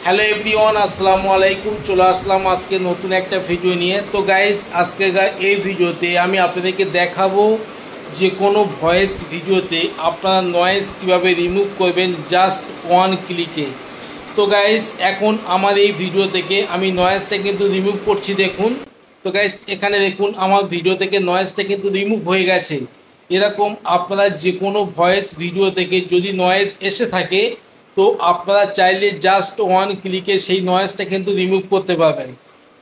Hello everyone, আসসালামু আলাইকুম। চলে আসলাম আজকে নতুন একটা ভিডিও নিয়ে। তো গাইস, আজকে এই ভিডিওতে আমি আপনাদেরকে দেখাবো যে কোনো ভয়েস ভিডিওতে আপনারা নয়েজ কীভাবে রিমুভ করবেন জাস্ট ওয়ান ক্লিকে। তো গাইস, এখন আমার এই ভিডিও থেকে আমি নয়েজটা কিন্তু রিমুভ করছি, দেখুন। তো গাইস, এখানে দেখুন আমার ভিডিও থেকে নয়েজটা কিন্তু রিমুভ হয়ে গেছে। এরকম আপনারা যে কোনো ভয়েস ভিডিও থেকে যদি নয়েজ এসে থাকে, তো আপনারা চাইলে জাস্ট ওয়ান ক্লিকে সেই নয়েজটা কিন্তু রিমুভ করতে পারবেন।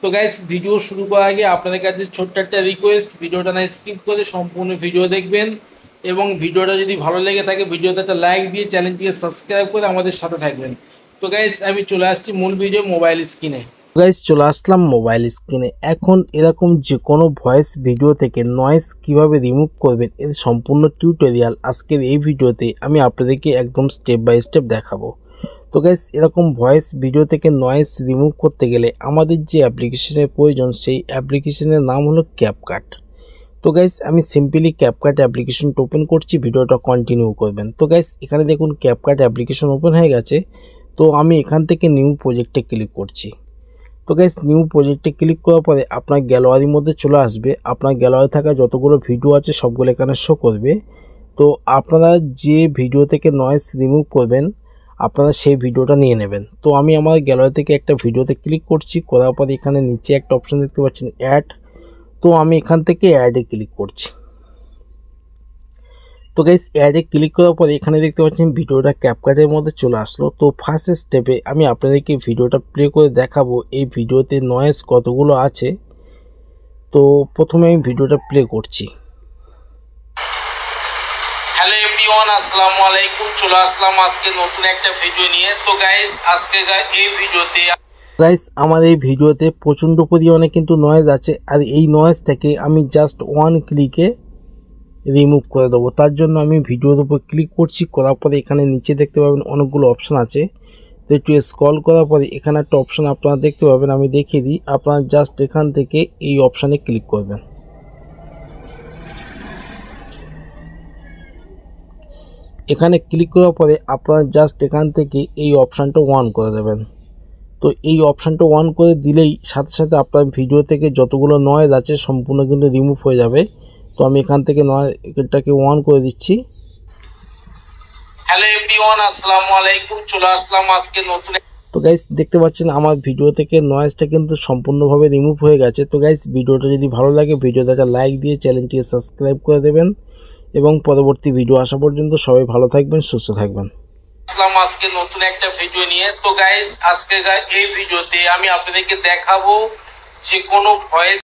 তো গাইস, ভিডিও শুরু করার আগে আপনাদের কাছে ছোট্ট একটা রিকোয়েস্ট, ভিডিওটা না স্কিপ করে সম্পূর্ণ ভিডিও দেখবেন এবং ভিডিওটা যদি ভালো লেগে থাকে ভিডিওতে একটা লাইক দিয়ে চ্যানেলটিকে সাবস্ক্রাইব করে আমাদের সাথে থাকবেন। তো গাইস, আমি চলে আসছি মূল ভিডিও মোবাইল স্ক্রিনে। গাইস, চলে আসলাম মোবাইল স্ক্রিনে। এখন এরকম যে কোনো ভয়েস ভিডিও থেকে নয়েজ কিভাবে রিমুভ করবেন এর সম্পূর্ণ টিউটোরিয়াল আজকের এই ভিডিওতে আমি আপনাদেরকে একদম স্টেপ বাই স্টেপ দেখাবো। তো গাইস, এরকম ভয়েস ভিডিও থেকে নয়েজ রিমুভ করতে গেলে আমাদের যে অ্যাপ্লিকেশনের প্রয়োজন সেই অ্যাপ্লিকেশনের নাম হলো ক্যাপকাট। তো গাইস, আমি সিম্পলি ক্যাপকাট অ্যাপ্লিকেশনটা ওপেন করছি, ভিডিওটা কন্টিনিউ করবেন। তো গাইস, এখানে দেখুন ক্যাপকাট অ্যাপ্লিকেশন ওপেন হয়ে গেছে। তো আমি এখান থেকে নিউ প্রজেক্টে ক্লিক করছি। তো গাইস, নিউ প্রজেক্টে ক্লিক করার পরে আপনার গ্যালারির মধ্যে চলে আসবে। আপনার গ্যালারি থাকা যতগুলো ভিডিও আছে সবগুলো এখানে শো করবে। তো আপনারা যে ভিডিও থেকে নয়েজ রিমুভ করবেন আপনারা সেই ভিডিওটা নিয়ে নেবেন। তো আমি আমার গ্যালারি থেকে একটা ভিডিওতে ক্লিক করছি, করার পরে এখানে নিচে একটা অপশান দেখতে পাচ্ছেন অ্যাড। তো আমি এখান থেকে অ্যাডে ক্লিক করছি। তো গাইস, অ্যাডে ক্লিক করার পরে এখানে দেখতে পাচ্ছেন ভিডিওটা ক্যাপকাটের মধ্যে চলে আসলো। তো ফার্স্ট স্টেপে আমি আপনাদেরকে ভিডিওটা প্লে করে দেখাবো এই ভিডিওতে নয়েজ কতগুলো আছে। তো প্রথমে আমি ভিডিওটা প্লে করছি। হ্যালো এভরিওয়ান, আসসালামু আলাইকুম। চলে আসলাম আজকে নতুন একটা ভিডিও নিয়ে। তো গাইস, আজকে এই ভিডিওতে গাইস, আমার এই ভিডিওতে প্রচণ্ড পরিমাণে কিন্তু নয়েজ আছে, আর এই নয়েজটাকে আমি জাস্ট ওয়ান ক্লিকে রিমুভ করে দেবো। তার জন্য আমি ভিডিওর উপর ক্লিক করছি, করার পরে এখানে নিচে দেখতে পাবেন অনেকগুলো অপশান আছে। তো একটু স্ক্রল করার পরে এখানে একটা অপশান আপনারা দেখতে পাবেন, আমি দেখিয়ে দিই। আপনারা জাস্ট এখান থেকে এই অপশানে ক্লিক করবেন। এখানে ক্লিক করার পরে আপনারা জাস্ট এখান থেকে এই অপশানটা অন করে দেবেন। তো এই অপশানটা অন করে দিলেই সাথে সাথে আপনার ভিডিও থেকে যতগুলো নয়েজ আছে সম্পূর্ণ কিন্তু রিমুভ হয়ে যাবে। তো আমি এখান থেকে এটাকে অন করে দিচ্ছি। হ্যালো এভরিওয়ান, আসসালামু আলাইকুম। চলে আসলাম আজকে নতুন। তো গাইস, দেখতে পাচ্ছেন আমার ভিডিও থেকে নয়েজটা কিন্তু সম্পূর্ণভাবে রিমুভ হয়ে গেছে। তো গাইস, ভিডিওটা যদি ভালো লাগে ভিডিওতে একটা লাইক দিয়ে চ্যানেলটিকে সাবস্ক্রাইব করে দেবেন এবং পরবর্তী ভিডিও আসা পর্যন্ত সবাই ভালো থাকবেন, সুস্থ থাকবেন। আজকে নতুন একটা ভিডিও নিয়ে। তো গাইস, আজকে এই ভিডিওতে আমি আপনাদেরকে দেখাবো যে কোনো ভয়েস